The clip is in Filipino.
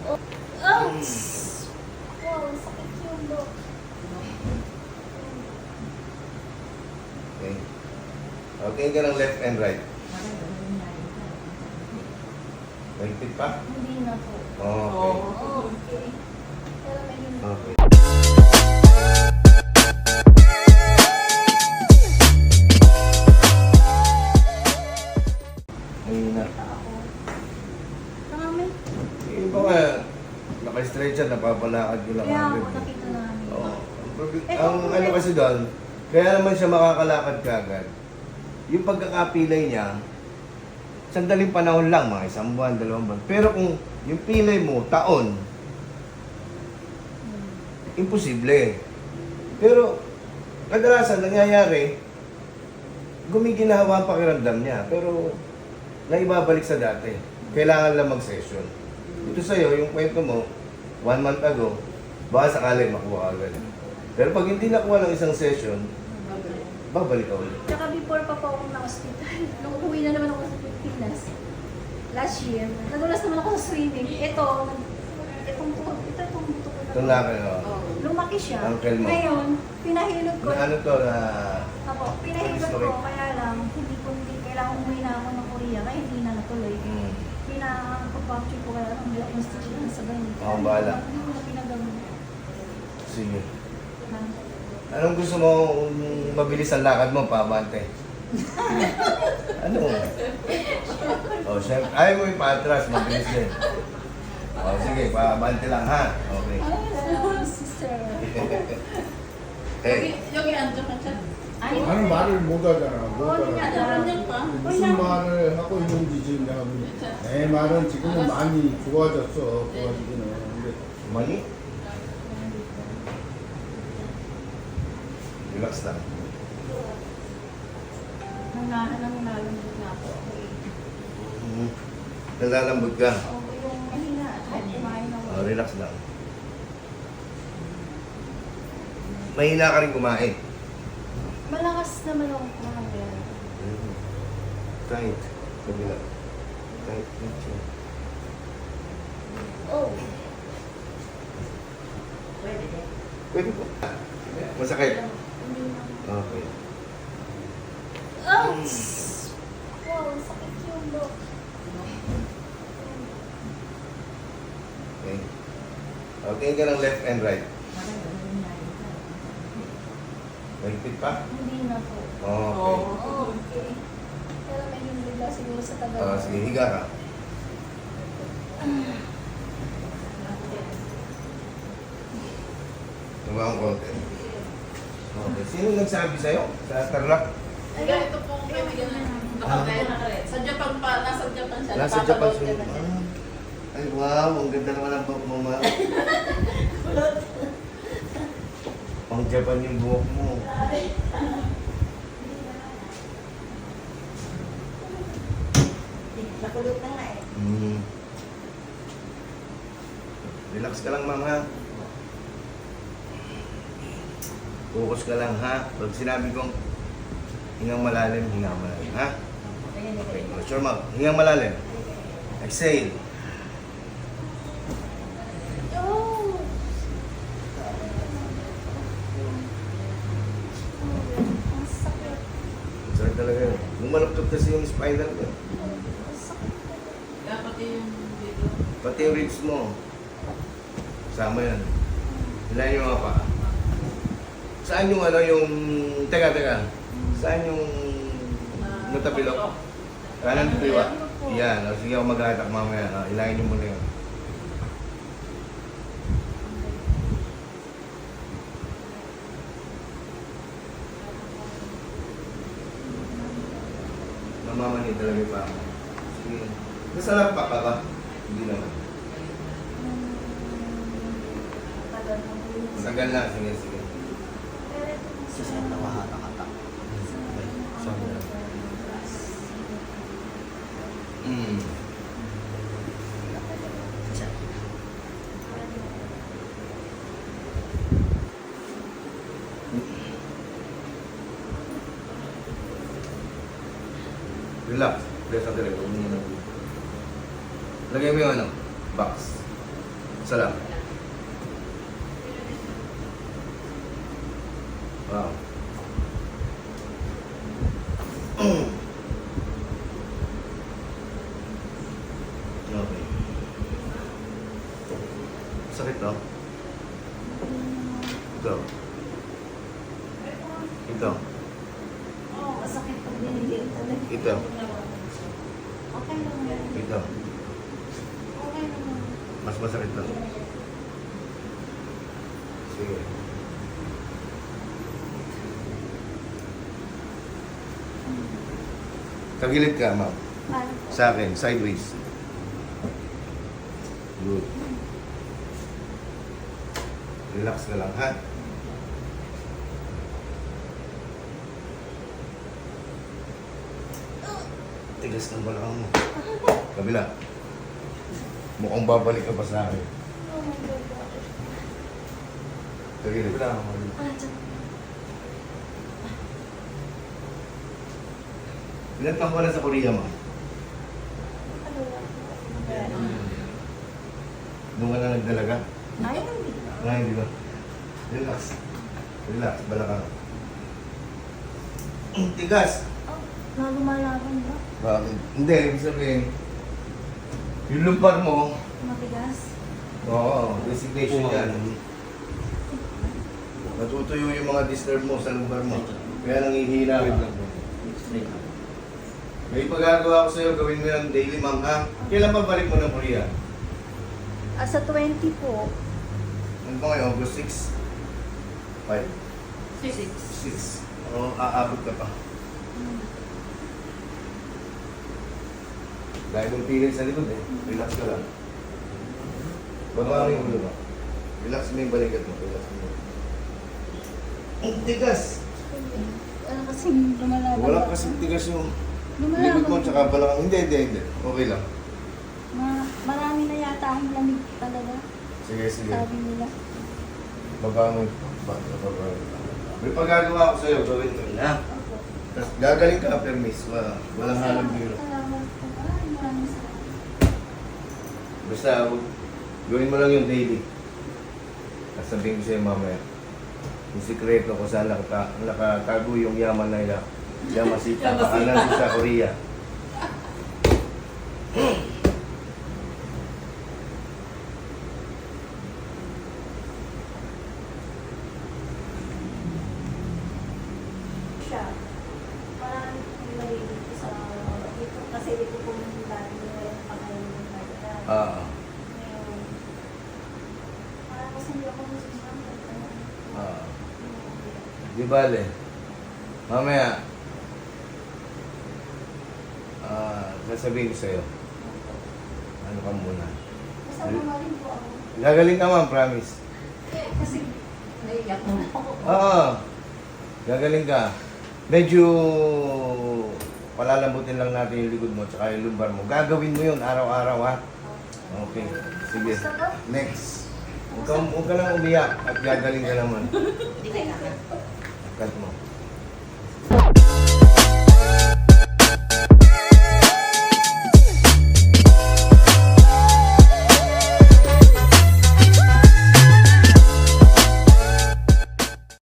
Oh. Ouch! Wow, sakit yung dok. Okay. Okay ka ng left and right. Mahigpit pa? Hindi na po. Okay. Oh, okay. Pero may hindi. Okay. Mahina. Ako. Marami. Yung iba nga, naka-stretcher, napapalakad ko lang. Kaya ako agad. nakita namin. Oo. Ang ano kasi doon, kaya naman siya makakalakad kagad. Yung pagkakapilay niya, sandaling panahon lang, mga 1 buwan, 2 buwan. Pero kung yung pilay mo, taon, imposible. Pero, kadalasan nangyayari, gumiginawa ang pakiramdam niya. Pero, naibabalik sa dati. Kailangan lang mag-session. Ito sa'yo, yung kwento mo, 1 month ago, baka sakali makuha ka agad. Pero pag hindi nakuha ng isang session, babalik ka ulit. Tsaka before pa po akong na-hospital, nung uwi na naman ako sa Pilipinas, last year, nadulas naman ako sa swimming. Itong buto ko na. Itong laki, no? Lumaki siya. Uncle mo. Ngayon, pinahilot ko. Na ano to, na... Apo, pinahilot ko, kaya lang, hindi kailangan umuwi na ako ng Korea, kaya hindi na natuloy. Pinaka-puncture ko kaya lang, may stitch na sa ganyan. Ako bahala. Hindi ko na pinagamit. Sige. Anong gusto mo mabilis ang lakad mo, paabante? Ano? Oh, syempre. Ayaw mo yung paatras, mabilis din. Oh, sige, paabante lang ha. Okay. Ay, sister. Hey. 여기 앉아 같이. 나는 말을 못 하잖아. 못 알아. 앉아. 무슨 말을 하고 있는지 지금 내가 내 말은 지금은 많이 좋아졌어. 좋아지기는. 근데 Mani? Relax lang. Nangalambot na ako. Nalalambot ka. O, yung mahina, kumain ako. Oh, relax lang. Mahina ka rin kumain. Malakas naman ako kumain. Tight. Kabila. Tight. Tight. Oh. Pwede po. Masakit. Okay. Ouch! Wow, sakit yung dok. Okay. Okay ka ng left and right. Mahigpit pa? Hindi na po. Okay. Oh, okay. Pero may hindi ba siguro sa tagal. Sige, higa ka. Tumawa ang konti. Okay. Sino nagsabi sa'yo? Sa Tarlac? Kaya ito pong kaibigan na nakakaya. Sa Japan pa, nasa Japan siya. Nasa Japan Napapanood siya. ka na niya. Ay, wow. Ang ganda naman ang buhok mo, ma. Pang Japan yung buhok mo. Nakulot na nga eh. Relax ka lang, ma'am, ha? Focus ka lang, ha? Pag sinabi kong hingang malalim, ha? Okay, close your mouth. Hingang malalim. Exhale. Oh! Ang sakit. Sorry talaga yun. Lumalaptop kasi yung spinal ko. Ang sakit. Kaya pati yung dito. Pati yung ribs mo. Sama yan. Hilahin yung mga paa. Saan yung ano yung... Teka. Saan yung natabilok? Kanan kaliwa. Yan. O, sige ako mag-attack mamaya. Hilahin yung muna yun. Mamamani talaga yung paa mo. Sige. Nasalap pa ka ba? Hindi naman. Tagal na po yun. Tagal na. Sige. Pero ito kasi- Hmm. Relax. Relax ang talaga. Lagay mo yung ano, box. Isa lang. Wow. Okay. Sakit to? Ito. Ito. Oo, masakit pag binigyan talaga. Ito. Okay lang yan. Ito. Okay lang yan. Mas masakit to. Sige. Tagilid ka, ma'am. Paano po? Sa akin, sideways. Good. Relax ka lang, ha? Tigas ng balakang mo. Kabila. Mukhang babalik ka pa sa akin. Oh my God. Tagilid. Ah, tiyan. Ilan taon ka na sa Korea, ma'am? Ano lang? Doon ka na nagdalaga? Ay, hindi. Ay, hindi ba? Relax. Relax, balakang. Tigas. Oh, lumalaban ba? Bakit? Hindi, ibig sabihin, yung lumbar mo, Matigas? oo, resignation yan. Natutuyo yung mga disturb mo sa lumbar mo. Kaya nangihina ka. May pagagawa ko sa'yo, gawin mo yan daily, ma'am, ha? Kailan ba balik mo ng Korea? Sa 20 po. Ano ba ngayon? August 6? 5? 6. 6. Oo, aabot ka pa. Dahil mong pilin sa likod eh. Relax ka lang. Baba mo yung ulo mo. Relax mo yung balikat mo. Relax mo. Ang tigas! Ano kasi lumalaban Wala ba? kasing tigas yung Lumalaban. likod mo tsaka balakang. Hindi. Okay lang. Marami na yata akong lamig talaga. Sige. Sabi nila. Baba mo. Baba. May pagagawa ko sa'yo. Gawin mo rin, ha? Opo. Tapos gagaling ka, permis. Walang halang biro. Salamat po. Ay, maraming salamat. Basta, gawin mo lang yung daily. At sabihin ko sa'yo mamaya, yung sikreto ko saan nakatago yung yaman na ila. Yamasita. Paanan sa Korea. Siya. Parang nilagay dito sa dito kasi dito po yung dati nila yung pagayon ng nagdala. Ah, Ngayon, parang kasi hindi ako nasusunod. ah. Di bale. Mamaya, sasabihin ko sa'yo. Ano ka muna? Basta magaling po ako. Gagaling ka, ma'am, promise. Kasi naiyak na ako. Oo. Gagaling ka. Medyo palalambutin lang natin yung likod mo tsaka yung lumbar mo. Gagawin mo yun araw-araw, ha? Okay. Sige. Next. Huwag ka lang umiyak at gagaling ka naman. Hindi kayo Cut mo.